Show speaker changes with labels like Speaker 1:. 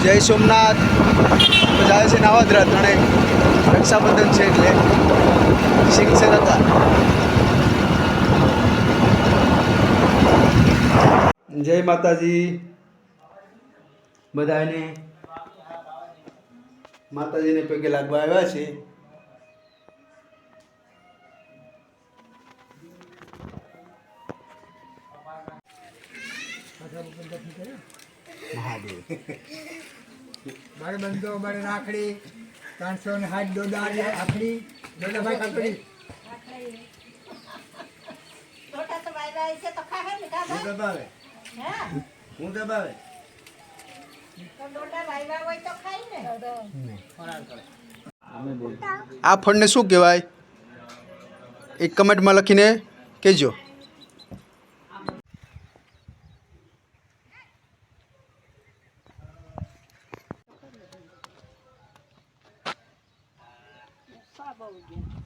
Speaker 1: જય સોમનાથ જાય છે નાવાદરા ત્રણે રક્ષાબંધન છે એટલે સિંગ છે હતા જય માતાજી બધાને માતાજીને પગે લાગવા આવ્યા છે મહાદેવ
Speaker 2: મારે બંધો મારે રાખડી 360 દોડા રાખડી દોડા ભાઈ કાકડી
Speaker 3: छोटा तो भाई भाई से तो खा है निकाल
Speaker 2: હું દબાવે
Speaker 3: हां
Speaker 2: હું દબાવે
Speaker 3: तो छोटा भाई भाई वही तो खाई ने
Speaker 1: આ ફળને શું કહેવાય એક કમેન્ટમાં લખીને કહેજો
Speaker 3: सब हो गया